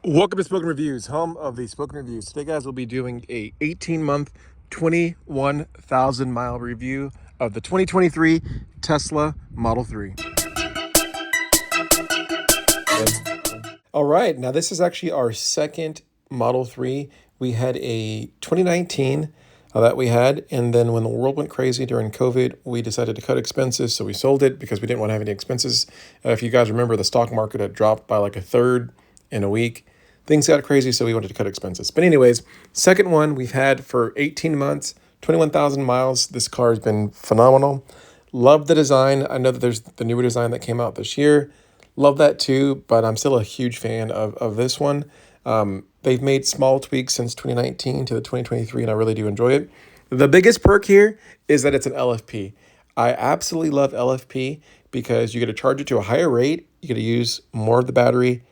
Welcome to Spoken Reviews, home of the Spoken Reviews. Today, guys, we'll be doing a 18-month, 21,000 mile review of the 2023 Tesla Model 3. All right, now this is actually our second Model 3. We had a 2019 that we had, and then when the world went crazy during COVID, we decided to cut expenses, so we sold it because we didn't want to have any expenses. If you guys remember, the stock market had dropped by like a third in a week. Things got crazy, so we wanted to cut expenses. But anyways, second one we've had for 18 months, 21,000 miles. This car has been phenomenal. Love the design. I know that there's the newer design that came out this year. Love that too, but I'm still a huge fan of this one. They've made small tweaks since 2019 to the 2023, and I really do enjoy it. The biggest perk here is that it's an LFP. I absolutely love LFP because you get to charge it to a higher rate, you get to use more of the battery,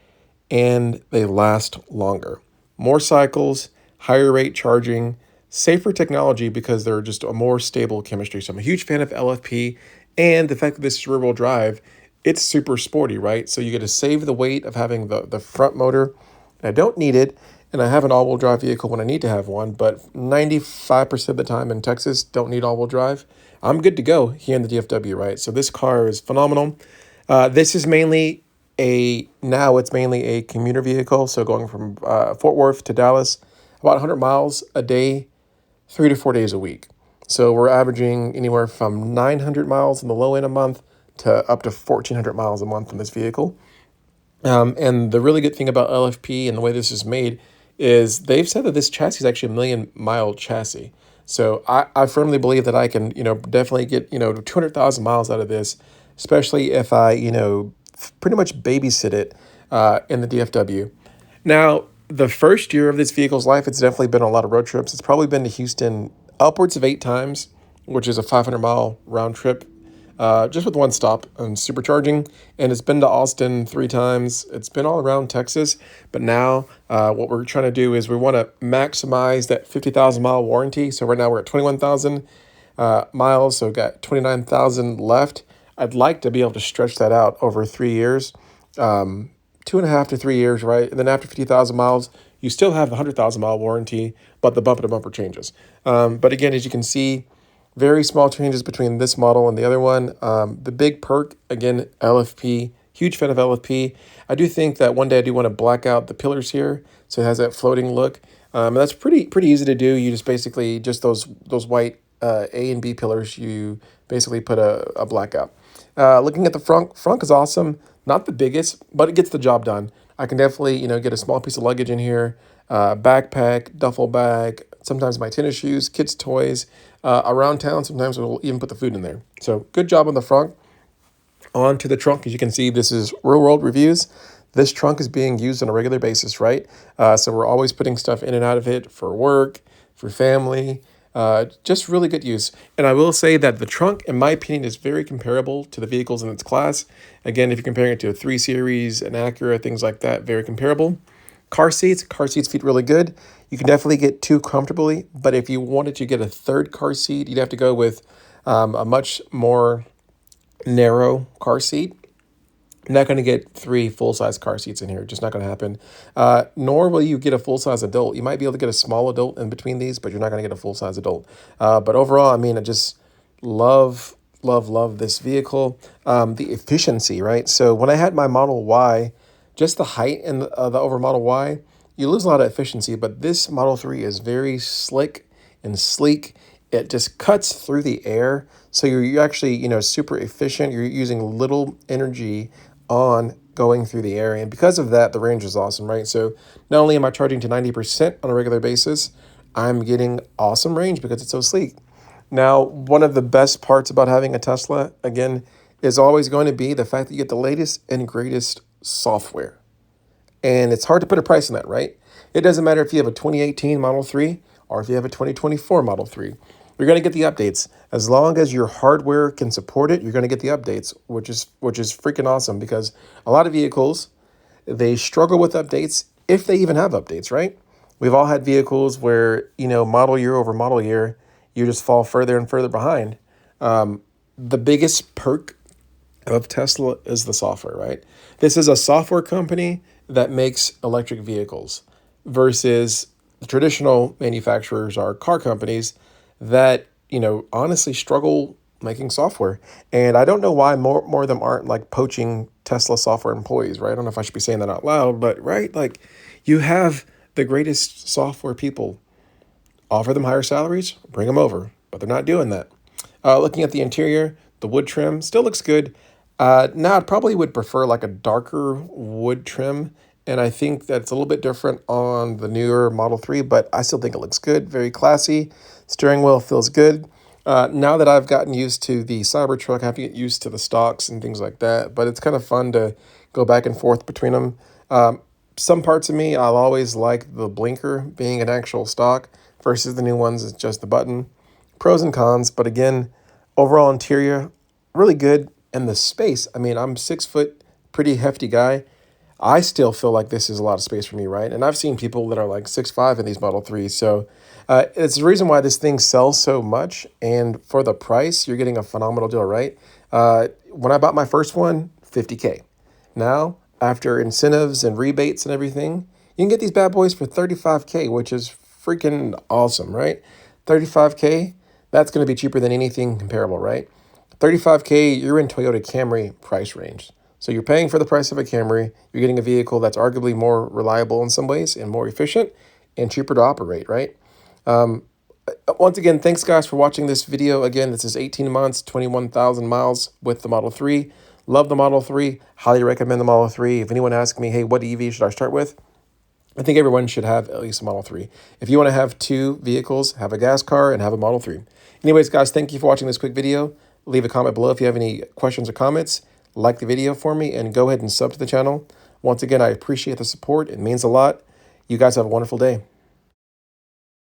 and they last longer. More cycles, higher rate charging, safer technology because they're just a more stable chemistry. So I'm a huge fan of LFP, and the fact that this is rear-wheel drive, it's super sporty, right? So you get to save the weight of having the front motor. And I don't need it, and I have an all-wheel drive vehicle when I need to have one, but 95% of the time in Texas, don't need all-wheel drive. I'm good to go here in the DFW, right? So this car is phenomenal. This is mainly it's mainly a commuter vehicle. So going from Fort Worth to Dallas, about 100 miles a day, 3 to 4 days a week. So we're averaging anywhere from 900 miles in the low end a month to up to 1,400 miles a month in this vehicle. And the really good thing about LFP and the way this is made is they've said that this chassis is actually a 1,000,000 mile chassis. So I firmly believe that I can, definitely get, 200,000 miles out of this, especially if I, pretty much babysit it in the DFW. Now, the first year of this vehicle's life, it's definitely been on a lot of road trips. It's probably been to Houston upwards of 8 times, which is a 500-mile round trip, just with one stop and supercharging. And it's been to Austin 3 times. It's been all around Texas. But now what we're trying to do is we want to maximize that 50,000 mile warranty. So right now we're at 21,000 miles. So we've got 29,000 left. I'd like to be able to stretch that out over 3 years, 2.5 to 3 years, right? And then after 50,000 miles, you still have the 100,000 mile warranty, but the bumper to bumper changes. But again, as you can see, very small changes between this model and the other one. The big perk, again, LFP, huge fan of LFP. I do think that one day I do want to black out the pillars here, so it has that floating look. And that's pretty easy to do. You just basically, just those white A and B pillars, you basically put a blackout. Looking at the front is awesome. Not the biggest, but it gets the job done. I can definitely, get a small piece of luggage in here, backpack, duffel bag, sometimes my tennis shoes, kids' toys. Around town, sometimes we'll even put the food in there. So good job on the front. On to the trunk. As you can see, this is Real World Reviews. This trunk is being used on a regular basis, right? So we're always putting stuff in and out of it for work, for family, just really good use. And I will say that the trunk, in my opinion, is very comparable to the vehicles in its class. Again, if you're comparing it to a 3 Series, an Acura, things like that, very comparable. Car seats fit really good. You can definitely get two comfortably, but if you wanted to get a third car seat, you'd have to go with a much more narrow car seat. Not going to get 3 full-size car seats in here. Just not going to happen. Nor will you get a full-size adult. You might be able to get a small adult in between these, but you're not going to get a full-size adult. But overall, I mean, I just love this vehicle. The efficiency, right? So when I had my Model Y, just the height and the over Model Y, you lose a lot of efficiency. But this Model 3 is very slick and sleek. It just cuts through the air. So you're actually, super efficient. You're using little energy on going through the air. And because of that, the range is awesome, right? So not only am I charging to 90% on a regular basis, I'm getting awesome range because it's so sleek. Now, one of the best parts about having a Tesla, again, is always going to be the fact that you get the latest and greatest software. And it's hard to put a price on that, right? It doesn't matter if you have a 2018 Model 3 or if you have a 2024 Model 3. You're going to get the updates. As long as your hardware can support it, you're going to get the updates, which is freaking awesome because a lot of vehicles, they struggle with updates if they even have updates, right? We've all had vehicles where, model year over model year, you just fall further and further behind. The biggest perk of Tesla is the software, right? This is a software company that makes electric vehicles versus the traditional manufacturers are car companies that, honestly struggle making software. And I don't know why more of them aren't like poaching Tesla software employees, right? I don't know if I should be saying that out loud, but right, like you have the greatest software people, offer them higher salaries, bring them over, but they're not doing that. Looking at the interior, the wood trim still looks good. Now, I probably would prefer like a darker wood trim, and I think that's a little bit different on the newer Model 3, but I still think it looks good, very classy. Steering wheel feels good. Now that I've gotten used to the Cybertruck, I have to get used to the stocks and things like that, but it's kind of fun to go back and forth between them. Some parts of me, I'll always like the blinker being an actual stock versus the new ones, it's just the button. Pros and cons, but again, overall interior, really good. And the space, I mean, I'm 6 foot, pretty hefty guy. I still feel like this is a lot of space for me, right? And I've seen people that are like 6'5" in these Model 3s. So it's the reason why this thing sells so much. And for the price, you're getting a phenomenal deal, right? When I bought my first one, 50K. Now, after incentives and rebates and everything, you can get these bad boys for 35K, which is freaking awesome, right? 35K, that's going to be cheaper than anything comparable, right? 35K, you're in Toyota Camry price range. So you're paying for the price of a Camry. You're getting a vehicle that's arguably more reliable in some ways and more efficient and cheaper to operate, right? Once again, thanks guys for watching this video. Again, this is 18 months, 21,000 miles with the Model 3. Love the Model 3. Highly recommend the Model 3. If anyone asks me, hey, what EV should I start with? I think everyone should have at least a Model 3. If you want to have two vehicles, have a gas car and have a Model 3. Anyways, guys, thank you for watching this quick video. Leave a comment below if you have any questions or comments. Like the video for me and go ahead and sub to the channel. Once again, I appreciate the support. It means a lot. You guys have a wonderful day.